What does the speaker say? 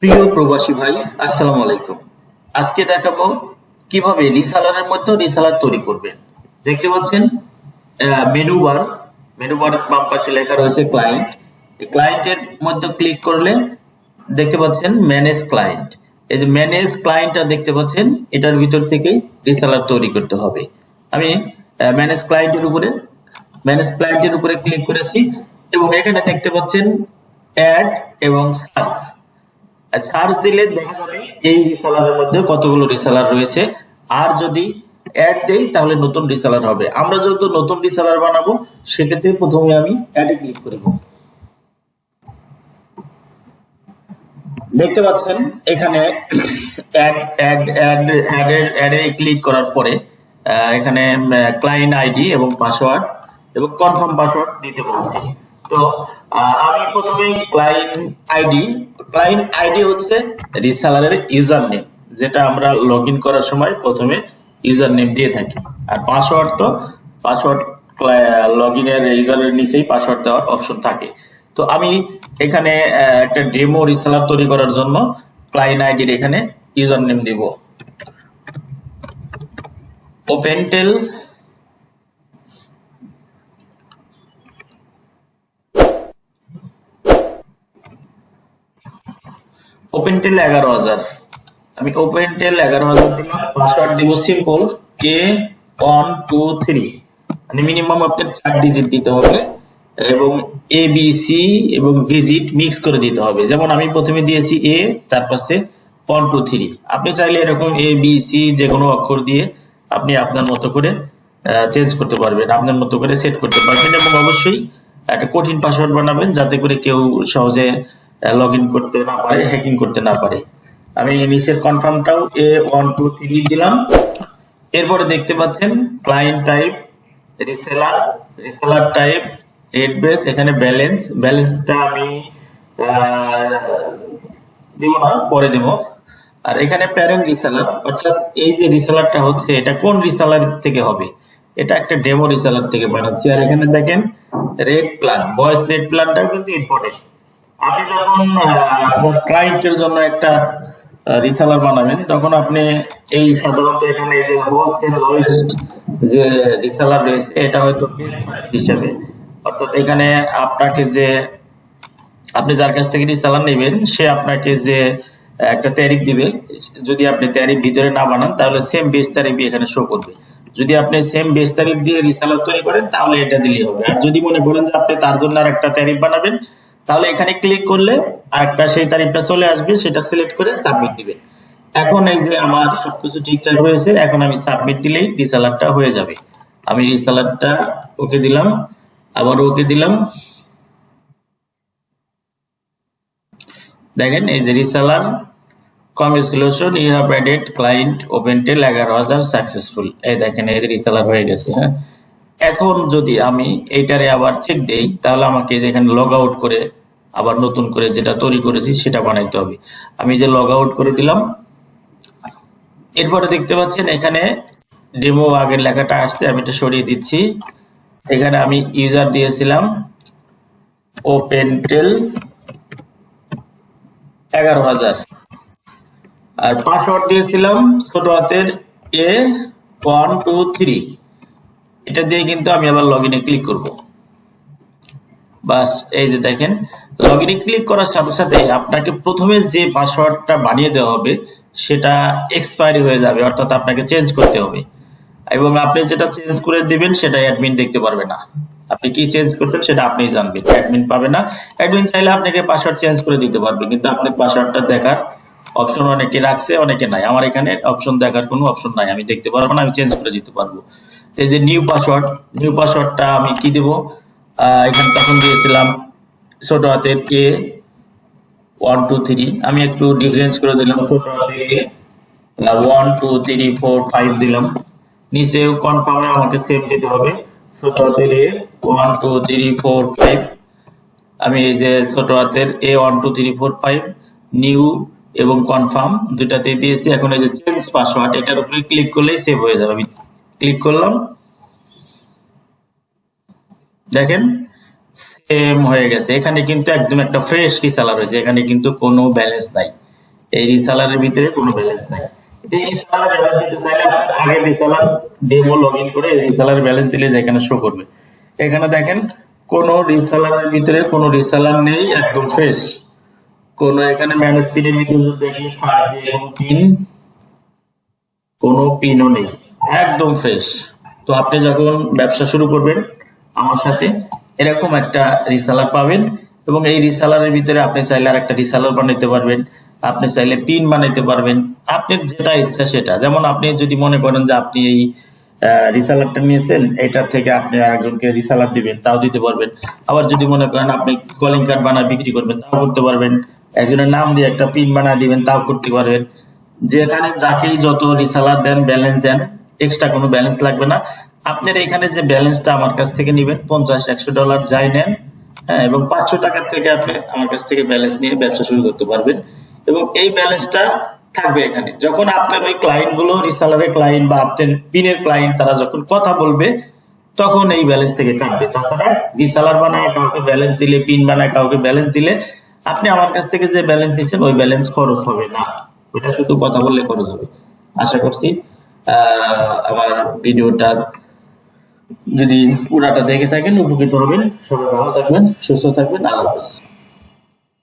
প্রিয় প্রবাসী ভাই, আসসালামু আলাইকুম। আজকে দেখাবো কিভাবে রিসালারের মধ্যে রিসালার তৈরি করবেন। দেখতে পাচ্ছেন মেনু বার, মেনু বার বাম পাশে লেখা রয়েছে ক্লায়েন্ট। এই ক্লায়েন্টের মধ্যে ক্লিক করলে দেখতে পাচ্ছেন ম্যানেজ ক্লায়েন্ট। এই যে ম্যানেজ ক্লায়েন্টটা দেখতে পাচ্ছেন, এটার ভিতর থেকেই রিসালার তৈরি করতে হবে। আমি ম্যানেজ ক্লায়েন্টের উপরে ক্লিক করেছি এবং এখানে দেখতে পাচ্ছেন অ্যাড এবং সার্চ। সার্চ দিলে দেখা যাবে এই রিসেলারের মধ্যে কতগুলো রিসেলার রয়েছে। আর যদি অ্যাড দেই তাহলে নতুন রিসেলার হবে। আমরা যেহেতু নতুন রিসেলার বানাবো, সেক্ষেত্রে প্রথমে আমি অ্যাডে ক্লিক করব। দেখতে পাচ্ছেন এখানে অ্যাডে ক্লিক করার পরে এখানে ক্লায়েন্ট আইডি এবং পাসওয়ার্ড এবং কনফার্ম পাসওয়ার্ড দিতে বলছি। তো আমি প্রথমে ক্লায়েন্ট আইডি হচ্ছে রিসেলারের ইউজার নেম, যেটা আমরা লগ ইন করার সময় প্রথমে ইউজার নেম দিয়ে থাকি। আর পাসওয়ার্ড লগ ইনের ইউজারের নিচেই পাসওয়ার্ড দেওয়ার অপশন থাকে। তো আমি এখানে একটা ডেমো রিসেলার তৈরি করার জন্য ক্লায়েন্ট আইডির এখানে ইউজার নেম দিব ওপেনটেল ওপেনটেল 11,000। আমি ওপেনটেল 11,000 দিলাম। পাসওয়ার্ড দিব সিম্পল A123, মানে মিনিমাম আপনার 4 ডিজিট দিতে হবে এবং ABC এবং ডিজিট মিক্স করে দিতে হবে। যেমন আমি প্রথমে দিয়েছি A, তারপর 123। আপনি চাইলে এরকম ABC যে কোনো অক্ষর দিয়ে আপনি আপনার মতো করে চেঞ্জ করতে পারবেন, আপনার মতো করে সেট করতে পারবেন। এবং অবশ্যই একটা কঠিন পাসওয়ার্ড বানাবেন, যাতে করে কেউ সহজে লগ ইন করতে না পারে, হ্যাকিং করতে না পারে। আমি নিচের কনফার্মটাও A123 দিলাম। এরপরে দেখতে পাচ্ছেন client type reseller type red base. এখানে ব্যালেন্সটা আমি দিব না, পরে দেব। আর এখানে প্যারেন্ট রিসেলার, অর্থাৎ এই যে রিসেলারটা হচ্ছে এটা কোন রিসেলার থেকে হবে, এটা একটা ডেমো রিসেলার থেকে বানাচ্ছি। আর এখানে দেখেন রেড প্ল্যান, ভয়েস রেড প্ল্যানটাও কিন্তু ইম্পর্টেন্ট। আপনি যখন ক্লায়েন্টের জন্য একটা রিসেলার বানাবেন, তখন আপনি এই সাধারণত এখানে যে হোলসেল লোয়েস্ট যে রিসেলার রয়েছে, এটা হয়তো হিসেবে, অর্থাৎ এখানে আপনাকে যে আপনি যার কাছ থেকে রিসেলার নেবেন, সে আপনাকে যে একটা ট্যারিফ দিবে, যদি আপনি ট্যারিফ ভিতরে না বানান তাহলে সেম বেস ট্যারিফ এখানে শো করবে। যদি আপনি সেম বেস ট্যারিফ দিয়ে রিসেলার তৈরি করেন তাহলে এটা দিলেই হবে। আর যদি মনে করেন যে আপনি তার জন্য আর একটা ট্যারিফ বানাবেন, তাহলে এখানে ক্লিক করলে আরেকটা সেই তারিখটা চলে আসবে, সেটা সিলেক্ট করে সাবমিট দিবেন। এখন এই যে আমার সবকিছু ঠিকঠাক হয়েছে, এখন আমি সাবমিট দিলেই রিসেলারটা হয়ে যাবে। আমি রিসেলারটা ওকে দিলাম, আবার ওকে দিলাম। দেখেন এই যে reseller, congratulation, you have added client ওপেনটেল 11,000 সাকসেসফুল। এই দেখেন এই যে রিসেলার হয়ে গেছে। হ্যাঁ, এখন যদি আমি এইটারে আবার চেক দেই, তাহলে আমাকে এখানে লগ আউট করে আবার নতুন করে যেটা তৈরি করেছি সেটা বানাইতে হবে। আমি যে লগ আউট করে দিলাম। এরপরে দেখতে পাচ্ছেন এখানে ডেমো আগের লেখাটা আসছে, আমি এটা সরিয়ে দিচ্ছি। এখানে আমি ইউজার দিয়েছিলাম ওপেনটেল 11,000 আর পাসওয়ার্ড দিয়েছিলাম ছোট হাতের A123। এটা দিয়ে কিন্তু আমি আবার লগ ইনে ক্লিক করব। বাস, এই যে দেখেন লগ ইনে ক্লিক করার সাথে সাথে আপনাকে প্রথমে যে পাসওয়ার্ডটা বানিয়ে দেওয়া হবে সেটা এক্সপায়ারি হয়ে যাবে, অর্থাৎ আপনাকে চেঞ্জ করতে হবে। এবং আপনি যেটা চেঞ্জ করে দিবেন সেটা অ্যাডমিন দেখতে পারবে না। আপনি কি চেঞ্জ করছেন সেটা আপনিই জানবেন, অ্যাডমিন পাবে না। অ্যাডমিন চাইলে আপনাকে পাসওয়ার্ড চেঞ্জ করে দিতে পারবে, কিন্তু আপনি পাসওয়ার্ডটা দেখার অপশন অনেকে রাখছে, অনেকে নাই। আমার এখানে অপশন দেখার কোনো অপশন নাই, আমি দেখতে পারবো না, আমি চেঞ্জ করে দিতে পারবো। এই যে নিউ পাসওয়ার্ডটা আমি কি দেব, এখানে তখন দিয়েছিলাম ছোট হাতের A123। আমি একটু ডিফারেন্স করে দিলাম, ছোট হাতের A12345 দিলাম। নিচেও কনফার্মে আমাকে সেভ দিতে হবে, ছোট হাতের A12345। আমি এই যে ছোট হাতের A12345 নিউ এবং কনফার্ম দুটাতেই দিয়েছি। এখন এই যে চেঞ্জ পাসওয়ার্ড, এটার উপরে ক্লিক করলেই সেভ হয়ে যাবে। আমি ক্লিক করলাম, দেখেন সেম হয়ে গেছে। এখানে কিন্তু একদম একটা ফ্রেশ রিসেলার হয়েছে, এখানে কিন্তু কোনো ব্যালেন্স নাই। এই রিসালারের ভিতরে কোনো ব্যালেন্স নাই। এই রিসালার ব্যালেন্স দিতে চাইলে আপনি আগে রিসালার ডেমো লগইন করে রিসালার ব্যালেন্স দিলে এখানে শো করবে। এখানে দেখেন কোন রিসালারের ভিতরে কোনো রিসালার নেই, একদম ফ্রেশ। কোন এখানে ম্যানেজ পিনের ভিতরে দেখি কোনো পিনও নেই, একদম ফ্রেশ। তো আপনি যখন ব্যবসা শুরু করবেন আমার সাথে এরকম একটা রিসালার পাবেন, এবং এই রিসালারের ভিতরে আপনি চাইলে আর একটা রিসালার বানাইতে পারবেন, আপনি চাইলে পিন বানাইতে পারবেন, আপনি যেটা ইচ্ছা সেটা। যেমন আপনি যদি মনে করেন যে আপনি এই রিসালারটা নিয়েছেন, এটা থেকে আপনি আরেকজনকে রিসালার দিবেন, তাও দিতে পারবেন। আবার যদি মনে করেন আপনি কলিং কার্ড বানায় বিক্রি করবেন, তাও করতে পারবেন। একজনের নাম দিয়ে একটা পিন বানায় দিবেন, তাও করতে পারবেন। যেখানে যাকেই যত রিসালার দেন, ব্যালেন্স দেন, এক্সট্রা কোনো ব্যালেন্স লাগবে না। আপনার এখানে যে ব্যালেন্সটা আমার কাছ থেকে নিবেন, $50-100 যাই নেন, হ্যাঁ, এবং 500 টাকার থেকে আপনি আমার কাছ থেকে ব্যালেন্স নিয়ে ব্যবসা শুরু করতে পারবেন। এবং এই ব্যালেন্সটা থাকবে এখানে। যখন আপনার ওই ক্লায়েন্ট গুলো, রিসালারের ক্লায়েন্ট বা আপনার পিনের ক্লায়েন্ট, তারা যখন কথা বলবে তখন এই ব্যালেন্স থেকে কাটবে। তাছাড়া রিসালার বানায় কাউকে ব্যালেন্স দিলে, পিন বানায় কাউকে ব্যালেন্স দিলে, আপনি আমার কাছ থেকে যে ব্যালেন্স দিচ্ছেন ওই ব্যালেন্স খরচ হবে না, ওটা শুধু কথা বললে খরচ হবে। আশা করছি আমার ভিডিওটা যদি পুরাটা দেখে থাকেন উপকৃত হবেন। সবাই ভালো থাকবেন, সুস্থ থাকবেন। আল্লাহ হাফেজ।